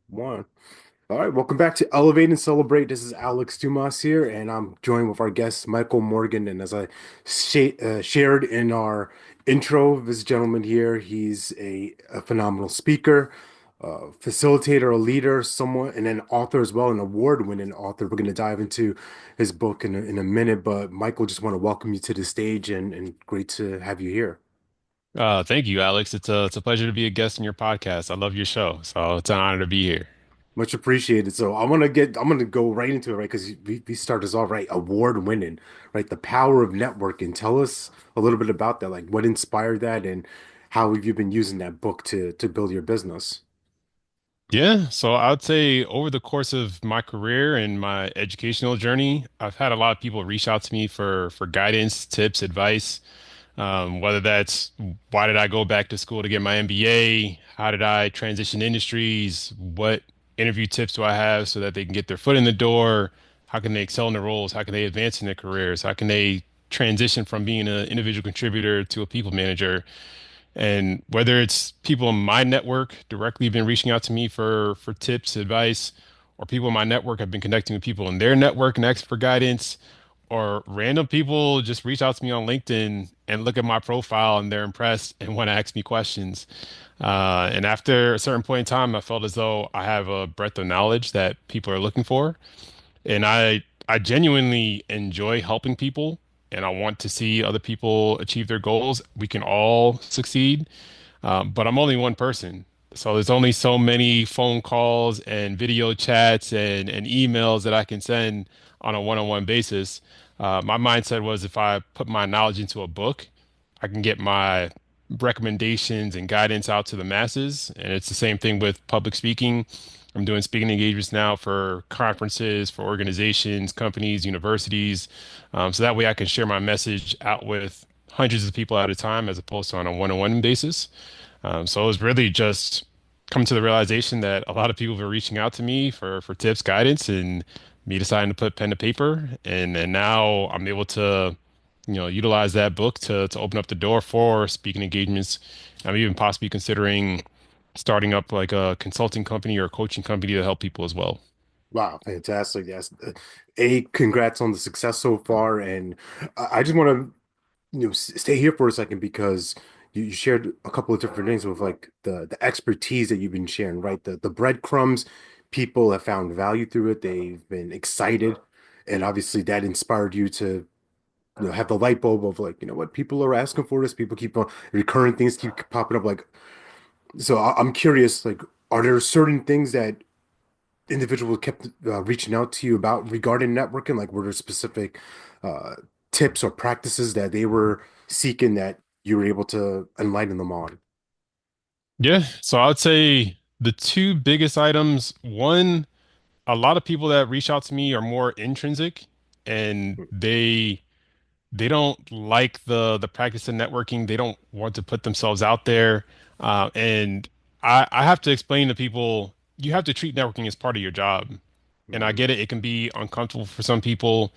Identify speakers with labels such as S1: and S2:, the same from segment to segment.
S1: One. All right, welcome back to Elevate and Celebrate. This is Alex Dumas here, and I'm joined with our guest Michael Morgan. And as I shared in our intro, this gentleman here, he's a phenomenal speaker, facilitator, a leader, someone, and an author as well, an award-winning author. We're going to dive into his book in a minute, but Michael, just want to welcome you to the stage, and great to have you here.
S2: Thank you, Alex. It's a pleasure to be a guest on your podcast. I love your show, so it's an honor to be here.
S1: Much appreciated. So I'm gonna go right into it, right? Because we start us off right, award winning, right? The power of networking. Tell us a little bit about that, like what inspired that, and how have you been using that book to build your business?
S2: Yeah, so I'd say over the course of my career and my educational journey, I've had a lot of people reach out to me for guidance, tips, advice. Whether that's why did I go back to school to get my MBA? How did I transition industries? What interview tips do I have so that they can get their foot in the door? How can they excel in their roles? How can they advance in their careers? How can they transition from being an individual contributor to a people manager? And whether it's people in my network directly been reaching out to me for tips, advice, or people in my network have been connecting with people in their network and asking for guidance, or random people just reach out to me on LinkedIn and look at my profile and they're impressed and want to ask me questions. And after a certain point in time, I felt as though I have a breadth of knowledge that people are looking for. And I genuinely enjoy helping people and I want to see other people achieve their goals. We can all succeed. But I'm only one person. So there's only so many phone calls and video chats and emails that I can send on a one-on-one basis. My mindset was if I put my knowledge into a book, I can get my recommendations and guidance out to the masses. And it's the same thing with public speaking. I'm doing speaking engagements now for conferences, for organizations, companies, universities. So that way I can share my message out with hundreds of people at a time as opposed to on a one-on-one basis. So it was really just come to the realization that a lot of people were reaching out to me for tips, guidance, and me deciding to put pen to paper. And now I'm able to, utilize that book to open up the door for speaking engagements. I'm even possibly considering starting up like a consulting company or a coaching company to help people as well.
S1: Wow, fantastic! Yes, congrats on the success so far, and I just want to stay here for a second because you shared a couple of different things with like the expertise that you've been sharing, right? The breadcrumbs, people have found value through it. They've been excited, and obviously that inspired you to have the light bulb of like, you know what, people are asking for this. People keep on recurring things keep popping up. Like, so I'm curious, like, are there certain things that individuals kept reaching out to you about regarding networking? Like, were there specific uh, tips or practices that they were seeking that you were able to enlighten them on?
S2: Yeah, so I would say the two biggest items, one, a lot of people that reach out to me are more intrinsic and they don't like the practice of networking. They don't want to put themselves out there. And I have to explain to people, you have to treat networking as part of your job. And I
S1: Mhm.
S2: get it, it can be uncomfortable for some people,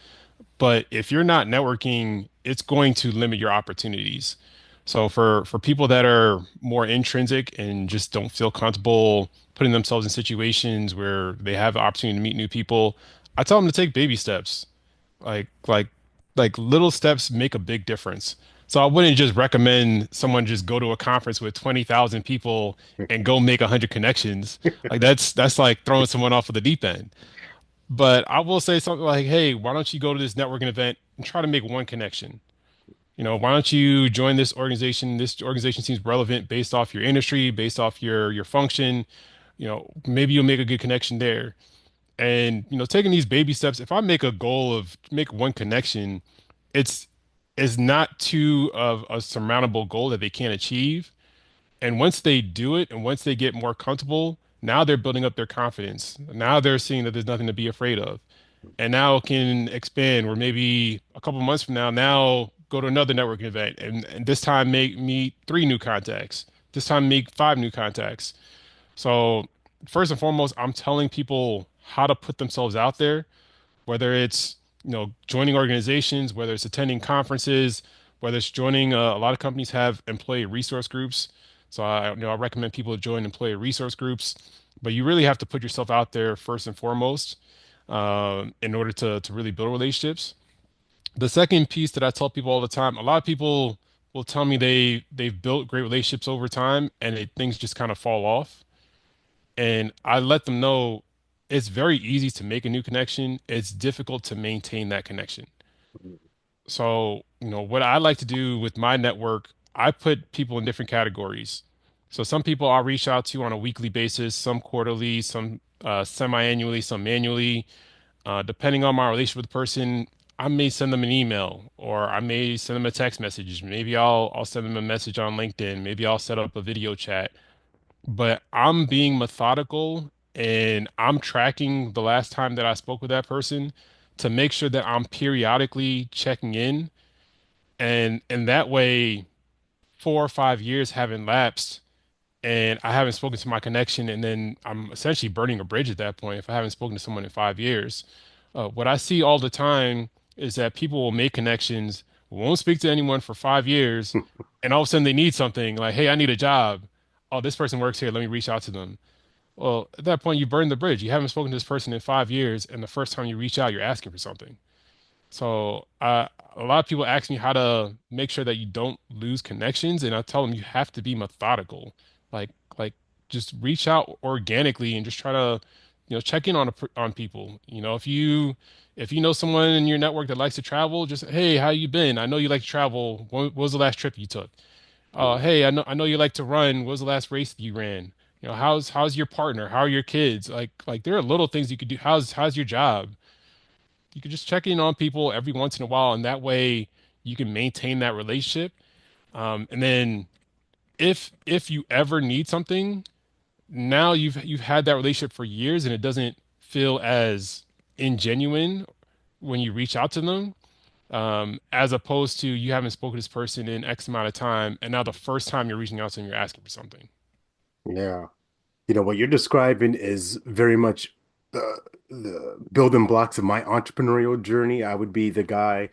S2: but if you're not networking, it's going to limit your opportunities. So for people that are more intrinsic and just don't feel comfortable putting themselves in situations where they have the opportunity to meet new people, I tell them to take baby steps. Like like like little steps make a big difference. So I wouldn't just recommend someone just go to a conference with 20,000 people and go make 100 connections. Like that's like throwing someone off of the deep end. But I will say something like, hey, why don't you go to this networking event and try to make one connection? Why don't you join this organization? This organization seems relevant based off your industry, based off your function. Maybe you'll make a good connection there. And taking these baby steps, if I make a goal of make one connection, it's it's not too of a surmountable goal that they can't achieve. And once they do it, and once they get more comfortable, now they're building up their confidence. Now they're seeing that there's nothing to be afraid of. And now it can expand, or maybe a couple months from now go to another networking event, and this time make meet three new contacts. This time make five new contacts. So first and foremost, I'm telling people how to put themselves out there, whether it's joining organizations, whether it's attending conferences, whether it's joining a lot of companies have employee resource groups. So I recommend people join employee resource groups, but you really have to put yourself out there first and foremost in order to really build relationships. The second piece that I tell people all the time, a lot of people will tell me they've built great relationships over time and things just kind of fall off. And I let them know it's very easy to make a new connection. It's difficult to maintain that connection. So, what I like to do with my network, I put people in different categories. So some people I'll reach out to on a weekly basis, some quarterly, some semi-annually, some annually. Depending on my relationship with the person, I may send them an email or I may send them a text message. Maybe I'll send them a message on LinkedIn. Maybe I'll set up a video chat. But I'm being methodical and I'm tracking the last time that I spoke with that person to make sure that I'm periodically checking in. And that way, 4 or 5 years haven't lapsed and I haven't spoken to my connection, and then I'm essentially burning a bridge at that point if I haven't spoken to someone in 5 years. What I see all the time is that people will make connections, won't speak to anyone for 5 years, and all of a sudden they need something like, hey, I need a job. Oh, this person works here. Let me reach out to them. Well, at that point, you burn the bridge. You haven't spoken to this person in 5 years, and the first time you reach out, you're asking for something. So a lot of people ask me how to make sure that you don't lose connections, and I tell them you have to be methodical. Like like just reach out organically and just try to, check in on people. If you know someone in your network that likes to travel, just hey, how you been? I know you like to travel. What was the last trip you took? Hey, I know you like to run. What was the last race that you ran? How's your partner? How are your kids? Like there are little things you could do. How's your job? You can just check in on people every once in a while, and that way you can maintain that relationship. And then if you ever need something, now you've had that relationship for years, and it doesn't feel as ingenuine when you reach out to them, as opposed to you haven't spoken to this person in X amount of time, and now the first time you're reaching out to them, you're asking for something.
S1: Yeah. What you're describing is very much the building blocks of my entrepreneurial journey. I would be the guy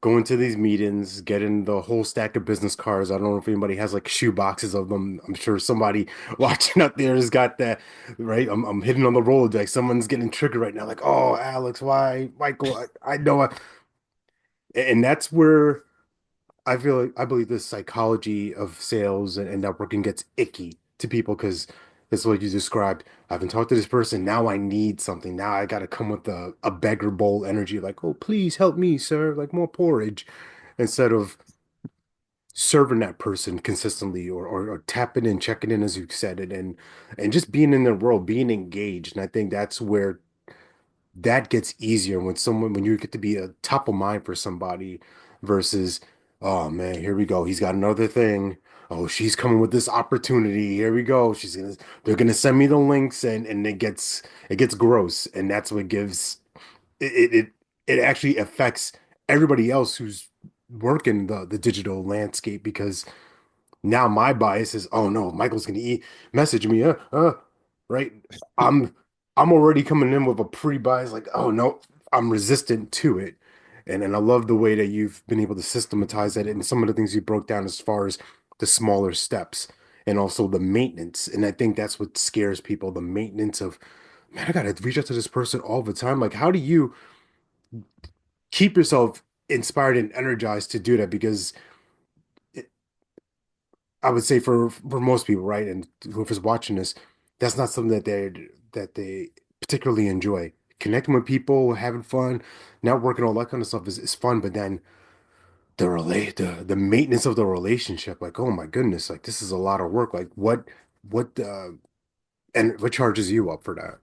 S1: going to these meetings, getting the whole stack of business cards. I don't know if anybody has like shoe boxes of them. I'm sure somebody watching out there has got that, right? I'm hitting on the Rolodex. Someone's getting triggered right now, like, oh, Alex, why, Michael? I know. And that's where I feel like I believe the psychology of sales and networking gets icky to people because it's what you described. I haven't talked to this person. Now I need something. Now I got to come with a beggar bowl energy, like, oh, please help me, sir, like more porridge, instead of serving that person consistently or tapping in, checking in, as you said it, and just being in their world, being engaged. And I think that's where that gets easier when you get to be a top of mind for somebody versus, oh man, here we go. He's got another thing. Oh, she's coming with this opportunity. Here we go. They're gonna send me the links and it gets gross. And that's what gives it actually affects everybody else who's working the digital landscape because now my bias is, oh no, Michael's gonna message me, right? I'm I'm already coming in with a pre-bias, like, oh no, I'm resistant to it. And I love the way that you've been able to systematize that and some of the things you broke down as far as the smaller steps and also the maintenance. And I think that's what scares people, the maintenance of, man, I gotta reach out to this person all the time. Like, how do you keep yourself inspired and energized to do that? Because I would say for most people, right, and whoever's watching this, that's not something that they particularly enjoy. Connecting with people, having fun, networking, all that kind of stuff is fun, but then the maintenance of the relationship, like, oh my goodness, like this is a lot of work. Like what and what charges you up for that?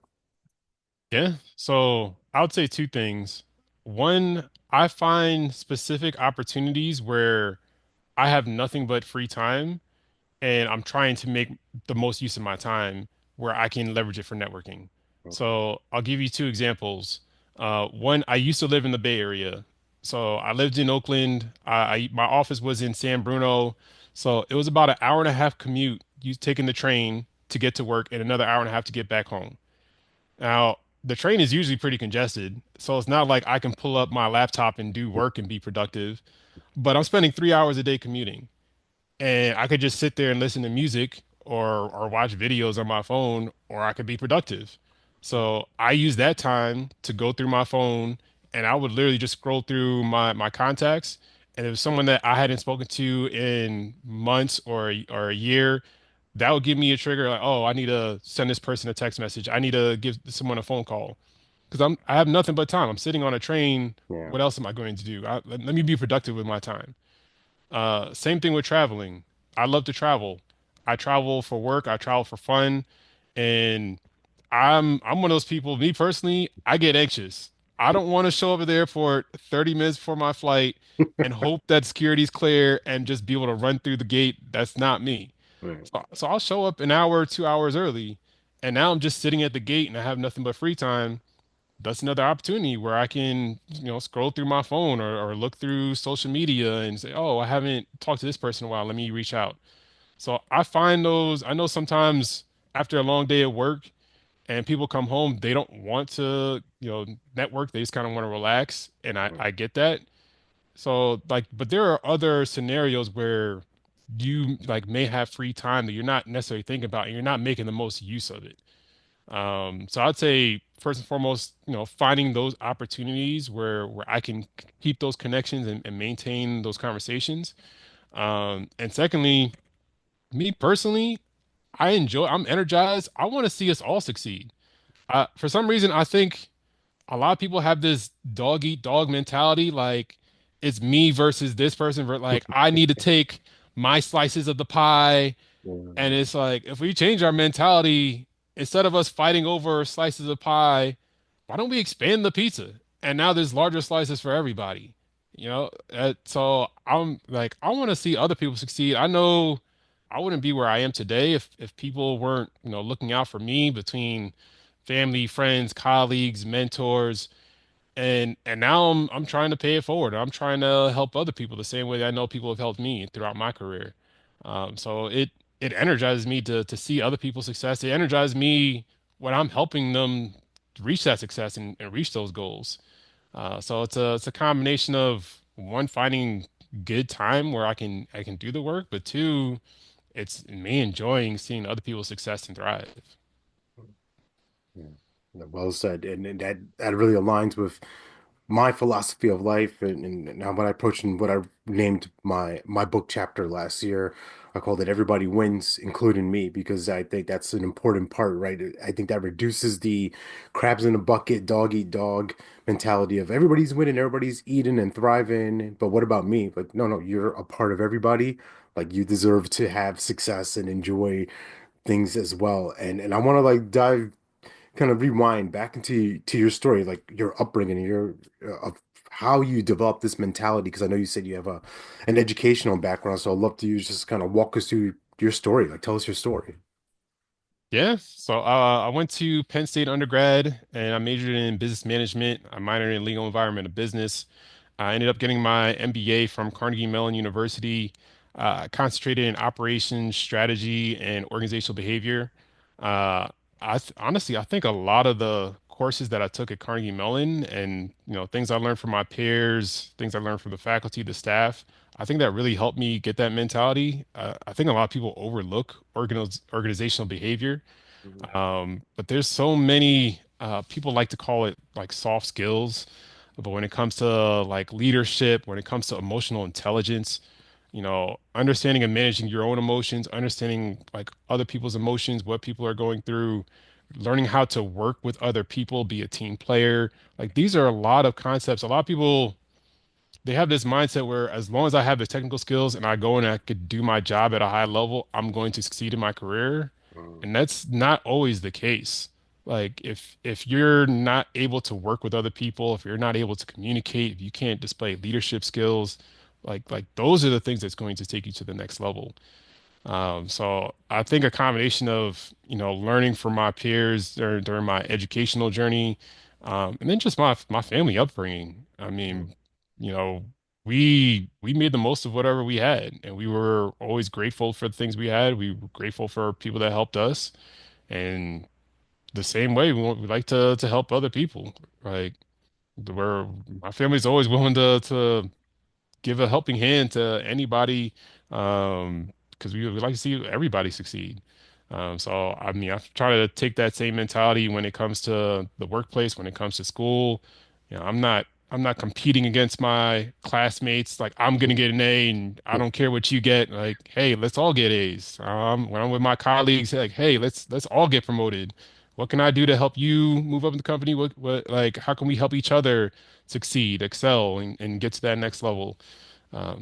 S2: Yeah. So I would say two things. One, I find specific opportunities where I have nothing but free time and I'm trying to make the most use of my time where I can leverage it for networking.
S1: Okay.
S2: So I'll give you two examples. One, I used to live in the Bay Area. So I lived in Oakland. My office was in San Bruno. So it was about an hour and a half commute, you taking the train to get to work and another hour and a half to get back home. Now, the train is usually pretty congested, so it's not like I can pull up my laptop and do work and be productive, but I'm spending 3 hours a day commuting and I could just sit there and listen to music or watch videos on my phone, or I could be productive. So I use that time to go through my phone, and I would literally just scroll through my contacts. And if it was someone that I hadn't spoken to in months or a year, that would give me a trigger like, oh, I need to send this person a text message. I need to give someone a phone call because I have nothing but time. I'm sitting on a train.
S1: Yeah.
S2: What else am I going to do? Let me be productive with my time. Same thing with traveling. I love to travel. I travel for work. I travel for fun, and I'm one of those people. Me personally, I get anxious. I don't want to show up at the airport 30 minutes before my flight and hope that security's clear and just be able to run through the gate. That's not me.
S1: Right.
S2: So I'll show up an hour, 2 hours early, and now I'm just sitting at the gate and I have nothing but free time. That's another opportunity where I can, scroll through my phone or look through social media and say, oh, I haven't talked to this person in a while. Let me reach out. So I find those, I know sometimes after a long day at work and people come home, they don't want to, network. They just kind of want to relax. And I get that. So like, but there are other scenarios where you like may have free time that you're not necessarily thinking about and you're not making the most use of it. So I'd say first and foremost, finding those opportunities where I can keep those connections and maintain those conversations. And secondly, me personally, I'm energized. I want to see us all succeed. For some reason, I think a lot of people have this dog eat dog mentality, like it's me versus this person, like I need to take my slices of the pie and
S1: Yeah.
S2: it's like, if we change our mentality, instead of us fighting over slices of pie, why don't we expand the pizza? And now there's larger slices for everybody. So I'm like, I want to see other people succeed. I know I wouldn't be where I am today if people weren't, looking out for me between family, friends, colleagues, mentors, and now I'm trying to pay it forward. I'm trying to help other people the same way that I know people have helped me throughout my career. So it energizes me to see other people's success. It energizes me when I'm helping them reach that success and reach those goals. So it's a combination of one, finding good time where I can do the work, but two, it's me enjoying seeing other people's success and thrive.
S1: Yeah. Well said. And that really aligns with my philosophy of life and how what I approach and what I named my book chapter last year. I called it Everybody Wins, including me, because I think that's an important part, right? I think that reduces the crabs in a bucket, dog eat dog mentality of everybody's winning, everybody's eating and thriving. But what about me? Like, no, no, you're a part of everybody. Like you deserve to have success and enjoy things as well. And I want to like dive kind of rewind back into your story, like your upbringing and your of how you developed this mentality. Because I know you said you have an educational background, so I'd love to use just kind of walk us through your story. Like, tell us your story.
S2: Yeah, so I went to Penn State undergrad and I majored in business management. I minored in legal environment of business. I ended up getting my MBA from Carnegie Mellon University, concentrated in operations, strategy, and organizational behavior. Uh, Honestly, I think a lot of the courses that I took at Carnegie Mellon and things I learned from my peers, things I learned from the faculty, the staff, I think that really helped me get that mentality. I think a lot of people overlook organizational behavior,
S1: Mhm.
S2: but there's so many people like to call it like soft skills. But when it comes to like leadership, when it comes to emotional intelligence, understanding and managing your own emotions, understanding like other people's emotions, what people are going through, learning how to work with other people, be a team player. Like these are a lot of concepts. A lot of people, they have this mindset where as long as I have the technical skills and I go and I could do my job at a high level, I'm going to succeed in my career.
S1: Mhm.
S2: And that's not always the case. Like if you're not able to work with other people, if you're not able to communicate, if you can't display leadership skills, like those are the things that's going to take you to the next level. So I think a combination of, learning from my peers during my educational journey, and then just my family upbringing. I
S1: Mhm.
S2: mean, you know, we made the most of whatever we had, and we were always grateful for the things we had. We were grateful for people that helped us, and the same way we like to help other people. Like we're my family's always willing to give a helping hand to anybody, because we like to see everybody succeed. So I mean, I try to take that same mentality when it comes to the workplace, when it comes to school. I'm not competing against my classmates. Like I'm gonna get an A, and I don't care what you get. Like, hey, let's all get A's. When I'm with my colleagues, like, hey, let's all get promoted. What can I do to help you move up in the company? What like how can we help each other succeed, excel, and get to that next level?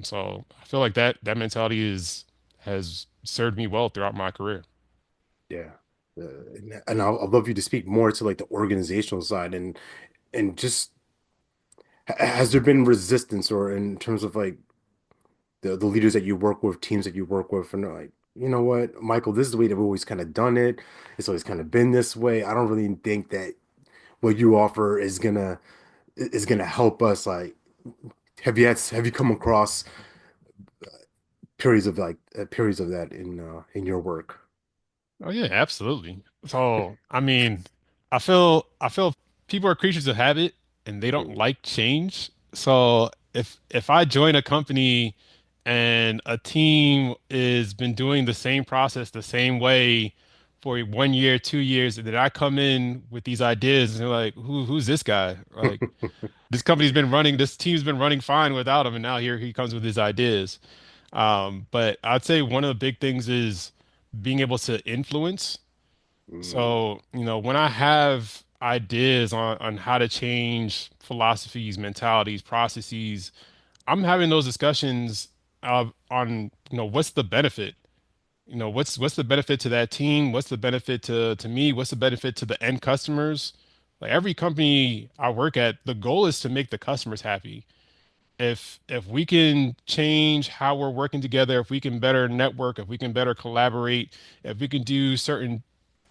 S2: So I feel like that mentality is has served me well throughout my career.
S1: Yeah. And I'd love you to speak more to like the organizational side and just has there been resistance or in terms of like the leaders that you work with, teams that you work with, and they're like, you know what, Michael, this is the way that we've always kind of done it. It's always kind of been this way. I don't really think that what you offer is gonna help us. Like, have you come across periods of that in your work?
S2: Oh yeah, absolutely. So, I mean, I feel people are creatures of habit and they don't
S1: Mm.
S2: like change. So, if I join a company and a team is been doing the same process the same way for 1 year, 2 years, and then I come in with these ideas and they're like, who's this guy? Like this team's been running fine without him, and now here he comes with his ideas. But I'd say one of the big things is being able to influence.
S1: Mm.
S2: So, when I have ideas on how to change philosophies, mentalities, processes, I'm having those discussions on, what's the benefit? What's the benefit to that team? What's the benefit to me? What's the benefit to the end customers? Like every company I work at, the goal is to make the customers happy. If we can change how we're working together, if we can better network, if we can better collaborate, if we can do certain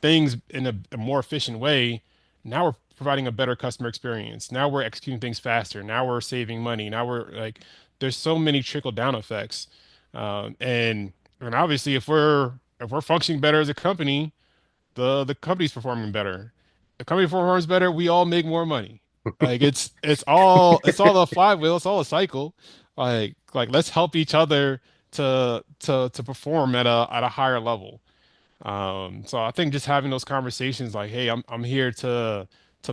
S2: things in a more efficient way, now we're providing a better customer experience. Now we're executing things faster. Now we're saving money. Now we're like, there's so many trickle down effects. And obviously if we're functioning better as a company, the company's performing better. The company performs better, we all make more money. Like it's all a flywheel, it's all a cycle. Like let's help each other to perform at a higher level. So I think just having those conversations like, hey, I'm here to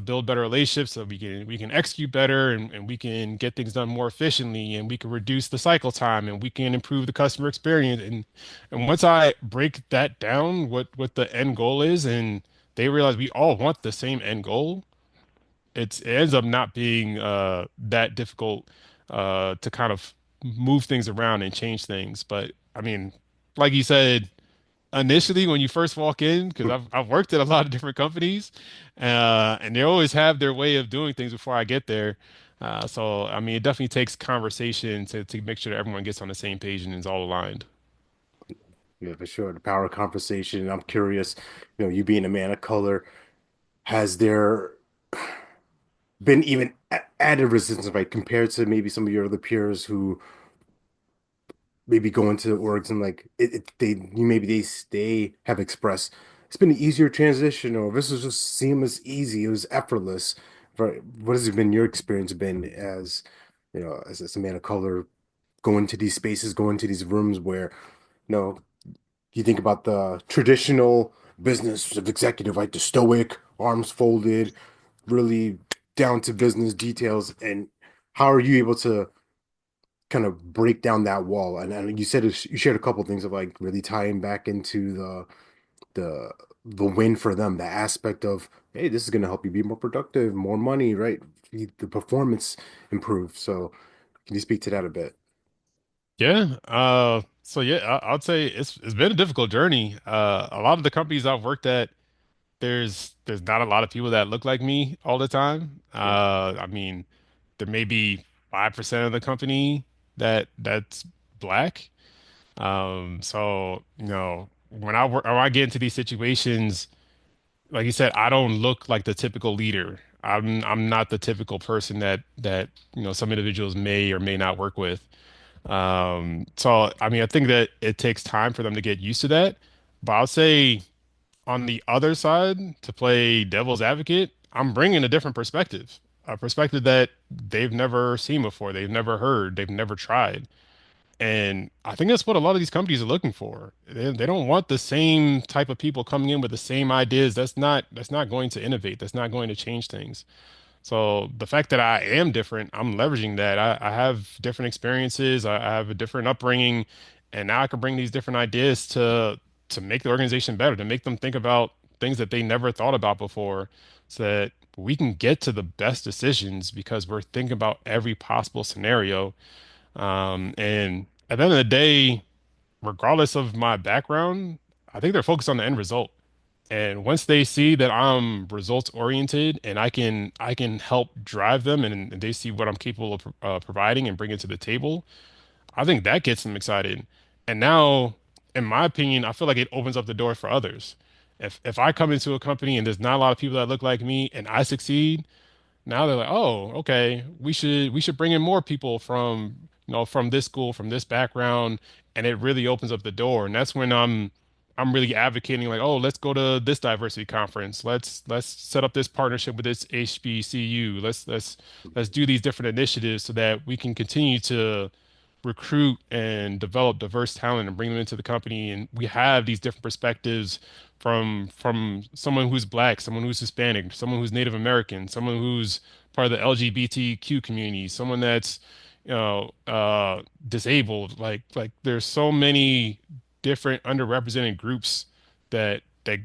S2: build better relationships so we can execute better and we can get things done more efficiently and we can reduce the cycle time and we can improve the customer experience. And once I break that down, what the end goal is, and they realize we all want the same end goal, it ends up not being that difficult to kind of move things around and change things. But I mean, like you said initially when you first walk in, because I've worked at a lot of different companies, and they always have their way of doing things before I get there. So I mean, it definitely takes conversation to make sure that everyone gets on the same page and is all aligned.
S1: Yeah, for sure. The power of conversation. I'm curious, you being a man of color, has there been even added resistance, right, compared to maybe some of your other peers who maybe go into orgs and like maybe they have expressed it's been an easier transition or this was just seamless, easy, it was effortless. Right? What has been your experience been as as a man of color going to these spaces, going to these rooms where you think about the traditional business of executive, like the stoic, arms folded, really down to business details, and how are you able to kind of break down that wall? And you said you shared a couple of things of like really tying back into the the win for them, the aspect of, hey, this is going to help you be more productive, more money, right? The performance improve. So can you speak to that a bit?
S2: Yeah. So yeah, I'd say it's been a difficult journey. A lot of the companies I've worked at, there's not a lot of people that look like me all the time.
S1: Yeah.
S2: I mean, there may be 5% of the company that's black. So when I get into these situations, like you said, I don't look like the typical leader. I'm not the typical person that some individuals may or may not work with. So I mean, I think that it takes time for them to get used to that. But I'll say on the other side, to play devil's advocate, I'm bringing a different perspective, a perspective that they've never seen before, they've never heard, they've never tried. And I think that's what a lot of these companies are looking for. They don't want the same type of people coming in with the same ideas. That's not going to innovate. That's not going to change things. So the fact that I am different, I'm leveraging that. I have different experiences. I have a different upbringing, and now I can bring these different ideas to make the organization better, to make them think about things that they never thought about before, so that we can get to the best decisions because we're thinking about every possible scenario. And at the end of the day, regardless of my background, I think they're focused on the end result. And once they see that I'm results oriented and I can help drive them and they see what I'm capable of providing and bringing to the table, I think that gets them excited. And now, in my opinion, I feel like it opens up the door for others. If I come into a company and there's not a lot of people that look like me and I succeed, now they're like, oh, okay, we should bring in more people from, from this school, from this background, and it really opens up the door. And that's when I'm really advocating like, oh, let's go to this diversity conference. Let's set up this partnership with this HBCU. Let's do these different initiatives so that we can continue to recruit and develop diverse talent and bring them into the company. And we have these different perspectives from someone who's Black, someone who's Hispanic, someone who's Native American, someone who's part of the LGBTQ community, someone that's disabled. Like there's so many different underrepresented groups that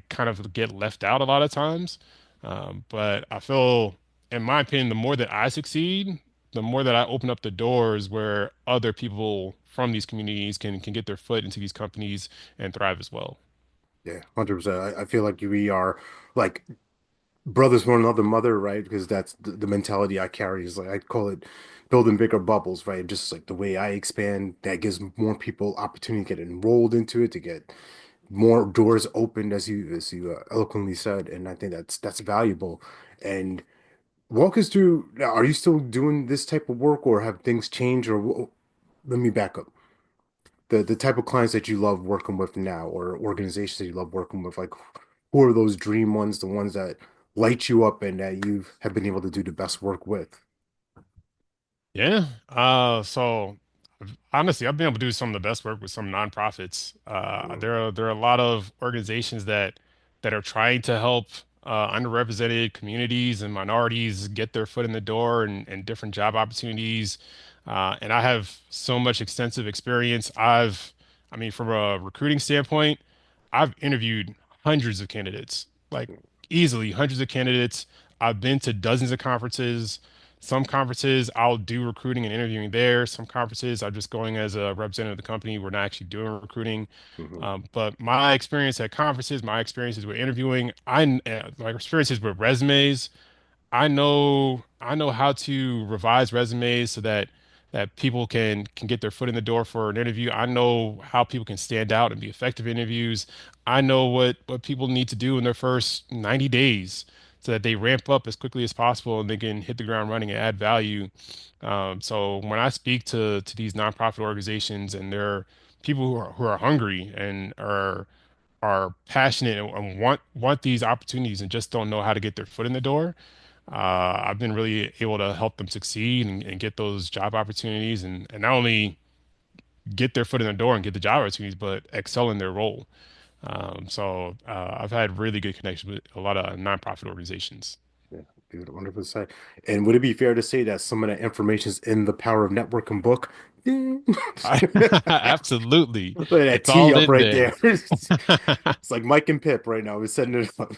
S2: kind of get left out a lot of times. But I feel, in my opinion, the more that I succeed, the more that I open up the doors where other people from these communities can get their foot into these companies and thrive as well.
S1: Yeah, 100%. I feel like we are like brothers from another mother, right? Because that's the mentality I carry is like I call it building bigger bubbles, right? Just like the way I expand, that gives more people opportunity to get enrolled into it, to get more doors opened, as you eloquently said, and I think that's valuable. And walk us through. Are you still doing this type of work, or have things changed? Or let me back up. The type of clients that you love working with now, or organizations that you love working with, like who are those dream ones, the ones that light you up and that you have been able to do the best work with?
S2: Yeah. So honestly, I've been able to do some of the best work with some nonprofits.
S1: Mm,
S2: There are a lot of organizations that are trying to help underrepresented communities and minorities get their foot in the door and different job opportunities. And I have so much extensive experience. I mean, from a recruiting standpoint, I've interviewed hundreds of candidates, like easily hundreds of candidates. I've been to dozens of conferences. Some conferences I'll do recruiting and interviewing there. Some conferences I'm just going as a representative of the company. We're not actually doing recruiting.
S1: mhm.
S2: But my experience at conferences, my experiences with interviewing, my experiences with resumes. I know how to revise resumes so that people can get their foot in the door for an interview. I know how people can stand out and be effective in interviews. I know what people need to do in their first 90 days so that they ramp up as quickly as possible and they can hit the ground running and add value. So when I speak to these nonprofit organizations and they're people who are hungry and are passionate and want these opportunities and just don't know how to get their foot in the door, I've been really able to help them succeed and get those job opportunities and not only get their foot in the door and get the job opportunities, but excel in their role. I've had really good connections with a lot of nonprofit organizations.
S1: Yeah, dude, 100%. And would it be fair to say that some of that information is in the Power of Networking book?
S2: Absolutely.
S1: That
S2: It's
S1: tee
S2: all
S1: up
S2: in
S1: right
S2: there.
S1: there. It's like Mike and Pip right now. We're setting it up.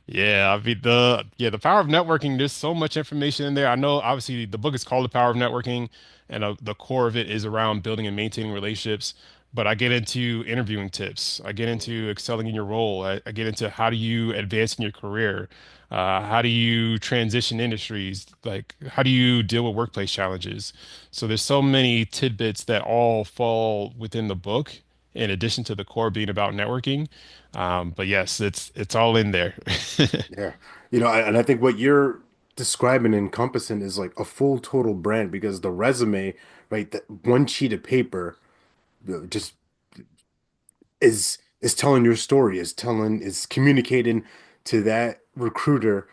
S2: Yeah, I mean the power of networking, there's so much information in there. I know obviously the book is called The Power of Networking and the core of it is around building and maintaining relationships, but I get into interviewing tips. I get into excelling in your role. I get into how do you advance in your career? How do you transition industries? Like how do you deal with workplace challenges? So there's so many tidbits that all fall within the book in addition to the core being about networking. But yes, it's all in there.
S1: Yeah. And I think what you're describing and encompassing is like a full total brand because the resume, right, that one sheet of paper just is telling your story, is communicating to that recruiter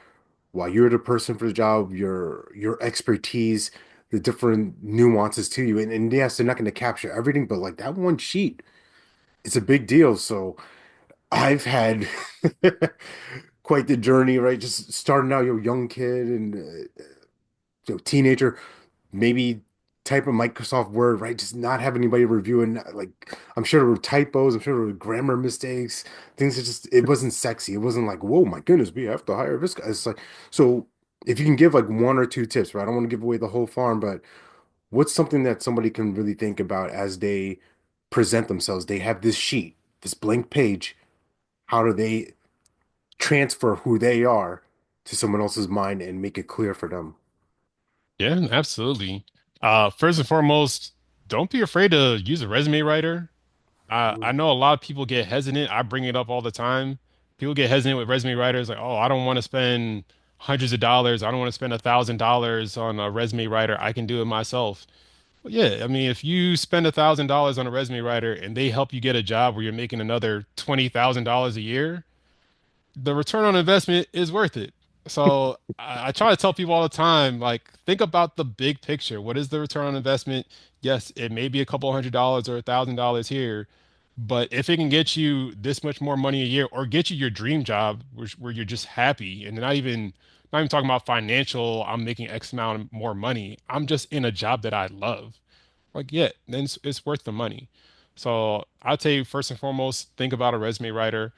S1: why you're the person for the job, your expertise. the different nuances to you. And yes, they're not going to capture everything, but like that one sheet, it's a big deal. So I've had quite the journey, right? Just starting out, you're a young kid and teenager, maybe type of Microsoft Word, right? Just not have anybody reviewing. Like, I'm sure there were typos, I'm sure there were grammar mistakes, things that just, it wasn't sexy. It wasn't like, whoa, my goodness, we have to hire this guy. It's like, so if you can give like one or two tips, right? I don't want to give away the whole farm, but what's something that somebody can really think about as they present themselves? They have this sheet, this blank page. How do they transfer who they are to someone else's mind and make it clear for them?
S2: Yeah, absolutely. First and foremost, don't be afraid to use a resume writer. I
S1: Mm,
S2: know a lot of people get hesitant. I bring it up all the time. People get hesitant with resume writers, like, oh, I don't want to spend hundreds of dollars. I don't want to spend $1,000 on a resume writer. I can do it myself. Well, yeah, I mean, if you spend $1,000 on a resume writer and they help you get a job where you're making another $20,000 a year, the return on investment is worth it. So I try to tell people all the time, like, think about the big picture. What is the return on investment? Yes, it may be a couple $100 or $1,000 here, but if it can get you this much more money a year or get you your dream job where you're just happy and not even talking about financial, I'm making X amount more money. I'm just in a job that I love. Like, yeah, then it's worth the money. So I'd say first and foremost, think about a resume writer.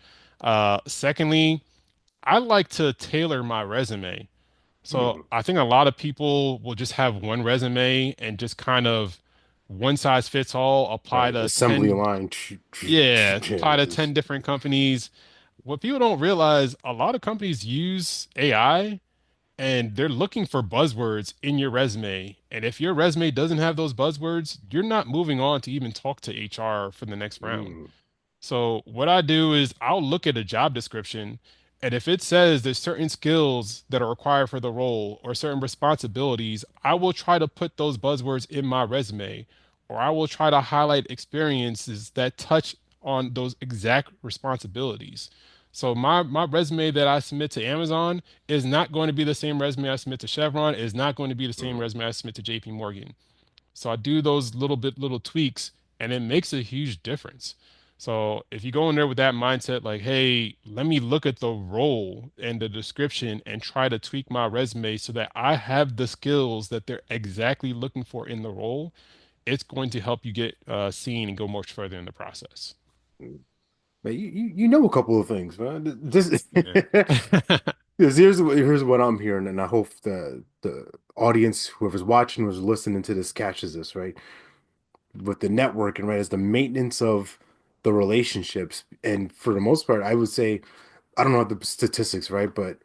S2: Secondly, I like to tailor my resume. So
S1: mm.
S2: I think a lot of people will just have one resume and just kind of one size fits all, apply
S1: Right.
S2: to
S1: Assembly
S2: 10,
S1: line.
S2: yeah,
S1: Yeah,
S2: apply to 10 different companies. What people don't realize, a lot of companies use AI and they're looking for buzzwords in your resume. And if your resume doesn't have those buzzwords, you're not moving on to even talk to HR for the next round.
S1: mm,
S2: So what I do is I'll look at a job description, and if it says there's certain skills that are required for the role or certain responsibilities, I will try to put those buzzwords in my resume, or I will try to highlight experiences that touch on those exact responsibilities. So my resume that I submit to Amazon is not going to be the same resume I submit to Chevron, is not going to be the same
S1: mm.
S2: resume I submit to JP Morgan. So I do those little tweaks and it makes a huge difference. So if you go in there with that mindset, like, hey, let me look at the role and the description and try to tweak my resume so that I have the skills that they're exactly looking for in the role, it's going to help you get seen and go much further in the process.
S1: But you know a couple of things, man. This
S2: Yeah.
S1: here's what I'm hearing, and I hope the audience, whoever's watching, whoever's listening to this, catches this, right? With the networking, right, is the maintenance of the relationships. And for the most part, I would say, I don't know the statistics, right? But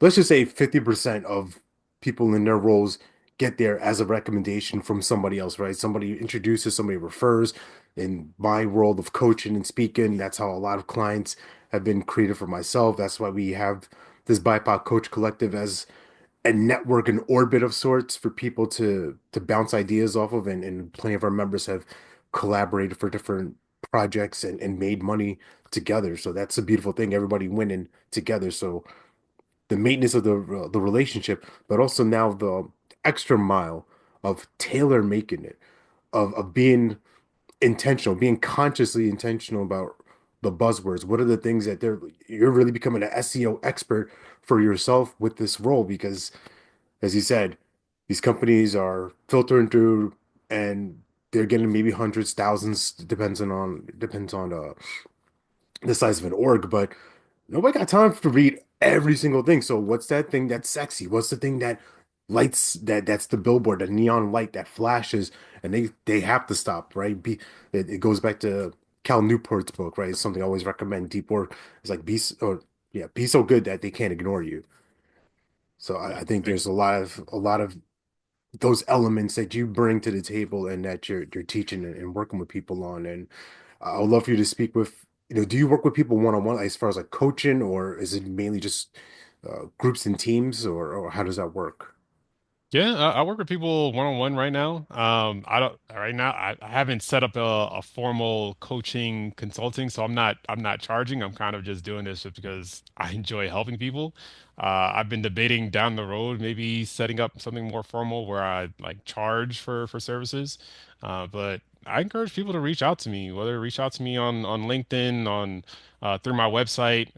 S1: let's just say 50% of people in their roles get there as a recommendation from somebody else, right? Somebody introduces, somebody refers. In my world of coaching and speaking, that's how a lot of clients have been created for myself. That's why we have this BIPOC Coach Collective as a network, an orbit of sorts for people to bounce ideas off of, and plenty of our members have collaborated for different projects and made money together. So that's a beautiful thing. Everybody winning together. So the maintenance of the relationship, but also now the extra mile of tailor making it, of being intentional, being consciously intentional about the buzzwords. What are the things that you're really becoming an SEO expert for yourself with this role? Because as you said, these companies are filtering through and they're getting maybe hundreds, thousands, depends on the size of an org, but nobody got time to read every single thing. So what's that thing that's sexy? What's the thing that lights that's the billboard, the neon light that flashes and they have to stop, right? It goes back to Cal Newport's book, right? It's something I always recommend. Deep work. It's like be so good that they can't ignore you. So
S2: Yeah,
S1: I think there's a lot of those elements that you bring to the table and that you're teaching and working with people on. And I would love for you to speak with, do you work with people one-on-one as far as like coaching, or is it mainly just groups and teams, or how does that work?
S2: Yeah, I work with people one-on-one right now. I don't right now. I haven't set up a formal coaching consulting, so I'm not charging. I'm kind of just doing this just because I enjoy helping people. I've been debating down the road maybe setting up something more formal where I like charge for services. But I encourage people to reach out to me, whether reach out to me on LinkedIn, on through my website.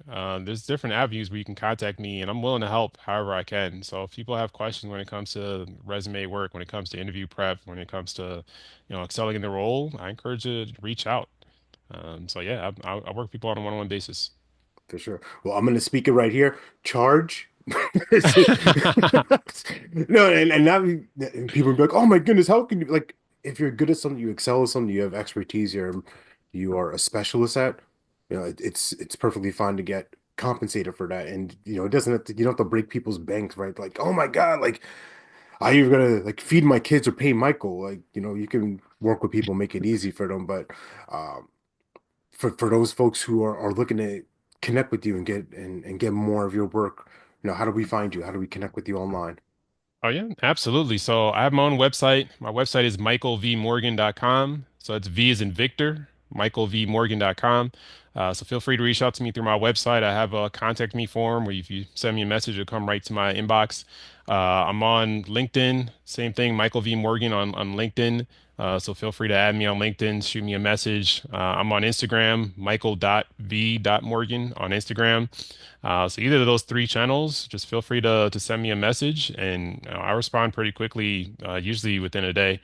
S2: There's different avenues where you can contact me, and I'm willing to help however I can. So if people have questions when it comes to resume work, when it comes to interview prep, when it comes to, excelling in the role, I encourage you to reach out. So yeah, I work with people on a one-on-one basis.
S1: For sure. Well, I'm going to speak it right here. Charge. No, and now and people will be like, "Oh my goodness, how can you like if you're good at something, you excel at something, you have expertise, you are a specialist at, it's perfectly fine to get compensated for that, and it doesn't have to, you don't have to break people's banks, right? Like, oh my God, like I either gonna like feed my kids or pay Michael, like you can work with people, make it easy for them, but um, for those folks who are looking to connect with you and get more of your work, how do we find you? How do we connect with you online?
S2: Oh yeah, absolutely. So I have my own website. My website is michaelvmorgan.com. So it's V as in Victor, michaelvmorgan.com. So feel free to reach out to me through my website. I have a contact me form where if you send me a message, it'll come right to my inbox. I'm on LinkedIn, same thing, Michael V. Morgan on LinkedIn. So feel free to add me on LinkedIn, shoot me a message. I'm on Instagram, michael.v.morgan on Instagram. So either of those three channels, just feel free to send me a message, and I respond pretty quickly, usually within a day.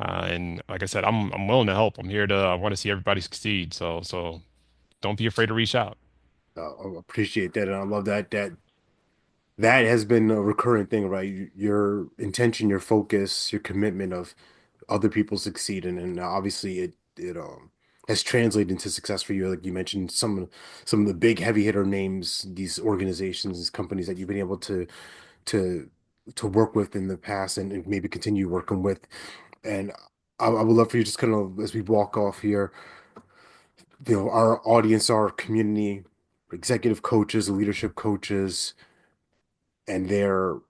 S2: And like I said, I'm willing to help. I'm here to. I want to see everybody succeed. So don't be afraid to reach out.
S1: I appreciate that, and I love that has been a recurring thing, right? Your intention, your focus, your commitment of other people succeeding, and obviously it has translated into success for you. Like you mentioned, some of the big heavy hitter names, these organizations, these companies that you've been able to to work with in the past and maybe continue working with. And I would love for you just kind of as we walk off here, our audience, our community, executive coaches, leadership coaches, and they're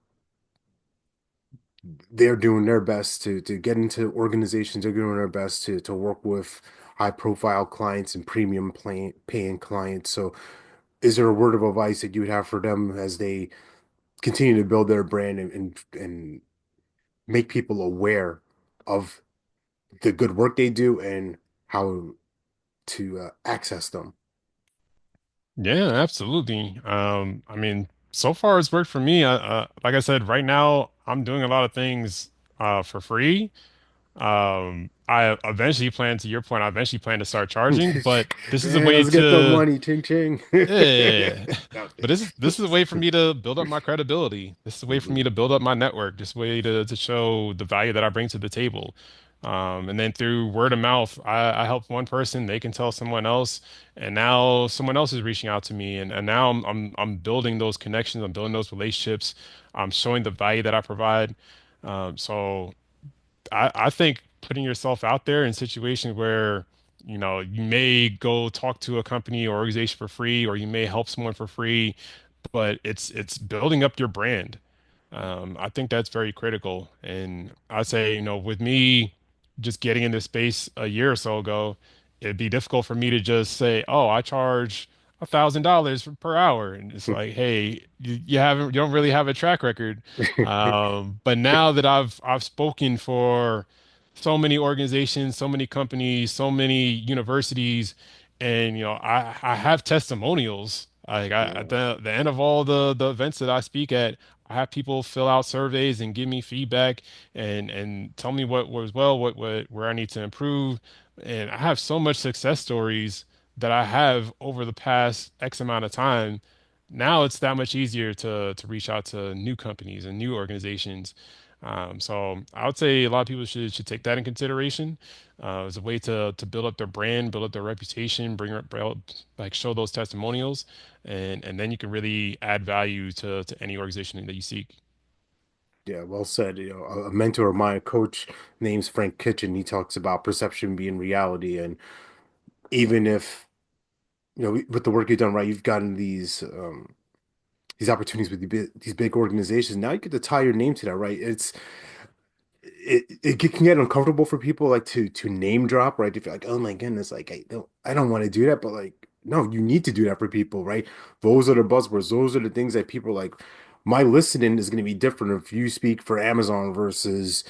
S1: doing their best to get into organizations. They're doing their best to work with high profile clients and paying clients. So is there a word of advice that you would have for them as they continue to build their brand and make people aware of the good work they do and how to access them?
S2: Yeah, absolutely. I mean, so far it's worked for me. Like I said, right now I'm doing a lot of things for free. I eventually plan, to your point, I eventually plan to start charging, but this is a
S1: Man,
S2: way
S1: let's get the
S2: to.
S1: money, ching ching.
S2: Yeah.
S1: No.
S2: But this is a way for me to build up my credibility. This is a way for
S1: Mhm.
S2: me to build up my network. This way to show the value that I bring to the table. And then through word of mouth, I help one person, they can tell someone else, and now someone else is reaching out to me, and now I'm building those connections, I'm building those relationships, I'm showing the value that I provide. So I think putting yourself out there in situations where, you may go talk to a company or organization for free, or you may help someone for free, but it's building up your brand. I think that's very critical. And I say, with me just getting into space a year or so ago, it'd be difficult for me to just say, oh, I charge $1,000 per hour. And it's like, hey, you don't really have a track record. But now that I've spoken for so many organizations, so many companies, so many universities, and I have testimonials. Like at
S1: Yeah.
S2: the end of all the events that I speak at, I have people fill out surveys and give me feedback and tell me what was well, what where I need to improve. And I have so much success stories that I have over the past X amount of time. Now it's that much easier to reach out to new companies and new organizations. So I would say a lot of people should take that in consideration as a way to build up their brand, build up their reputation, like show those testimonials, and then you can really add value to any organization that you seek.
S1: Yeah, well said. A mentor of mine, a coach name's Frank Kitchen, he talks about perception being reality. And even if, with the work you've done, right, you've gotten these these opportunities with these big organizations. Now you get to tie your name to that, right? It can get uncomfortable for people like to name drop, right? If you're like, oh my goodness, like I don't want to do that, but like no, you need to do that for people, right? Those are the buzzwords. Those are the things that people are like. My listening is going to be different if you speak for Amazon versus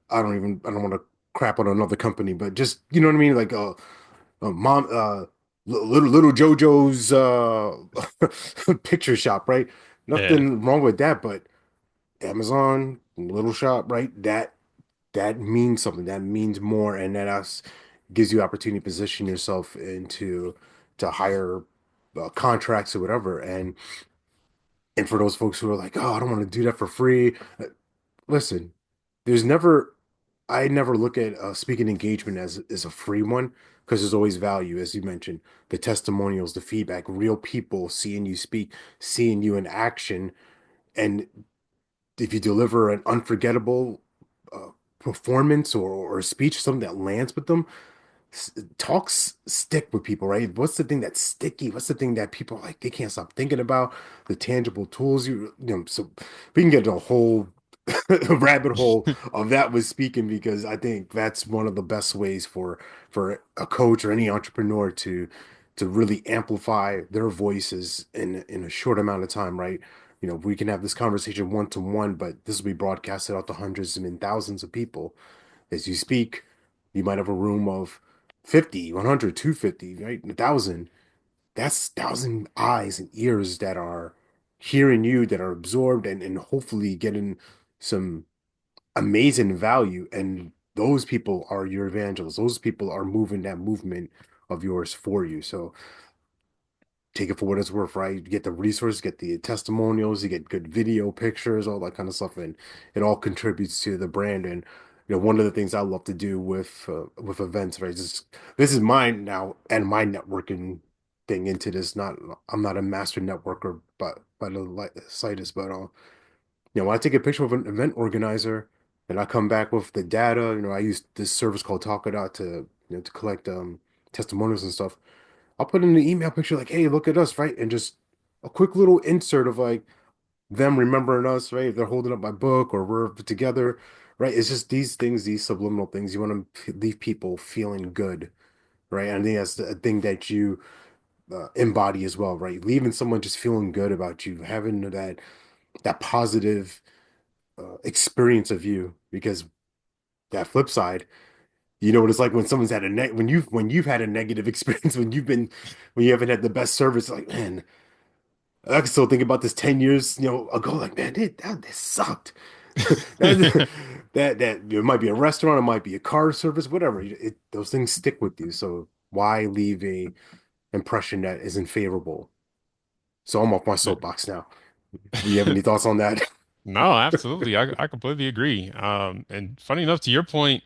S1: I don't want to crap on another company, but just you know what I mean, like mom little JoJo's picture shop, right?
S2: Yeah.
S1: Nothing wrong with that, but Amazon little shop, right? That means something. That means more, and that us gives you opportunity to position yourself into to higher contracts or whatever. And for those folks who are like, oh, I don't want to do that for free. Listen, there's never I never look at speaking engagement as a free one because there's always value, as you mentioned, the testimonials, the feedback, real people seeing you speak, seeing you in action, and if you deliver an unforgettable uh, performance or a speech, something that lands with them, talks stick with people, right? What's the thing that's sticky? What's the thing that people like they can't stop thinking about? The tangible tools so we can get into a whole rabbit hole of that with speaking because I think that's one of the best ways for a coach or any entrepreneur to really amplify their voices in a short amount of time, right? We can have this conversation one to one, but this will be broadcasted out to hundreds and thousands of people as you speak. You might have a room of 50, 100, 250, right? 1,000. That's 1,000 eyes and ears that are hearing you, that are absorbed and hopefully getting some amazing value. And those people are your evangelists. Those people are moving that movement of yours for you. So take it for what it's worth, right? You get the resources, get the testimonials, you get good video, pictures, all that kind of stuff, and it all contributes to the brand. And one of the things I love to do with events, right? This is mine now and my networking thing into this. Not I'm not a master networker, but by the slightest, but when I take a picture of an event organizer and I come back with the data, I use this service called Talkadot to collect testimonials and stuff. I'll put in the email picture like, hey, look at us, right? And just a quick little insert of like them remembering us, right? If they're holding up my book or we're together, right? It's just these things, these subliminal things. You want to leave people feeling good, right? And I think that's the thing that you embody as well, right? Leaving someone just feeling good about you, having that positive experience of you, because that flip side. You know what it's like when someone's had a when you've had a negative experience when you haven't had the best service. Like, man, I can still think about this 10 years ago. Like, man, this sucked. That it might be a restaurant, it might be a car service, whatever. Those things stick with you. So why leave a impression that isn't favorable? So I'm off my soapbox now. Do you have any thoughts on that?
S2: No, absolutely. I completely agree. And funny enough, to your point,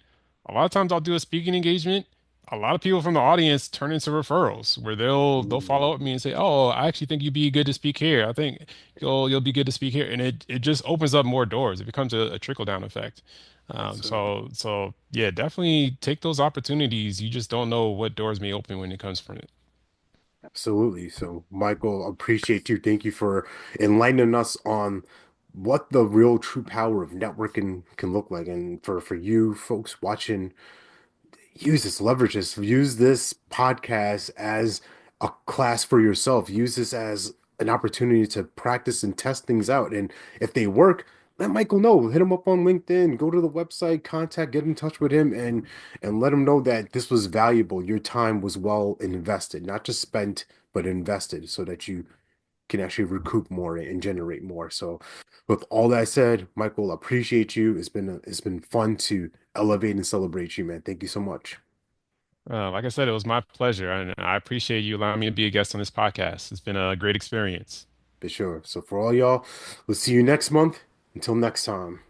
S2: a lot of times I'll do a speaking engagement. A lot of people from the audience turn into referrals where they'll follow up with me and say, "Oh, I actually think you'd be good to speak here. I think you'll be good to speak here." And it just opens up more doors. It becomes a trickle down effect.
S1: Absolutely.
S2: So yeah, definitely take those opportunities. You just don't know what doors may open when it comes from it.
S1: Absolutely. So, Michael, appreciate you. Thank you for enlightening us on what the real true power of networking can look like. And for you folks watching, use this, leverage this, use this podcast as a class for yourself. Use this as an opportunity to practice and test things out. And if they work, let Michael know. Hit him up on LinkedIn, go to the website, contact, get in touch with him and let him know that this was valuable. Your time was well invested, not just spent, but invested so that you can actually recoup more and generate more. So with all that said, Michael, appreciate you. It's been fun to elevate and celebrate you, man. Thank you so much.
S2: Like I said, it was my pleasure, and I appreciate you allowing me to be a guest on this podcast. It's been a great experience.
S1: For sure. So for all y'all, we'll see you next month. Until next time.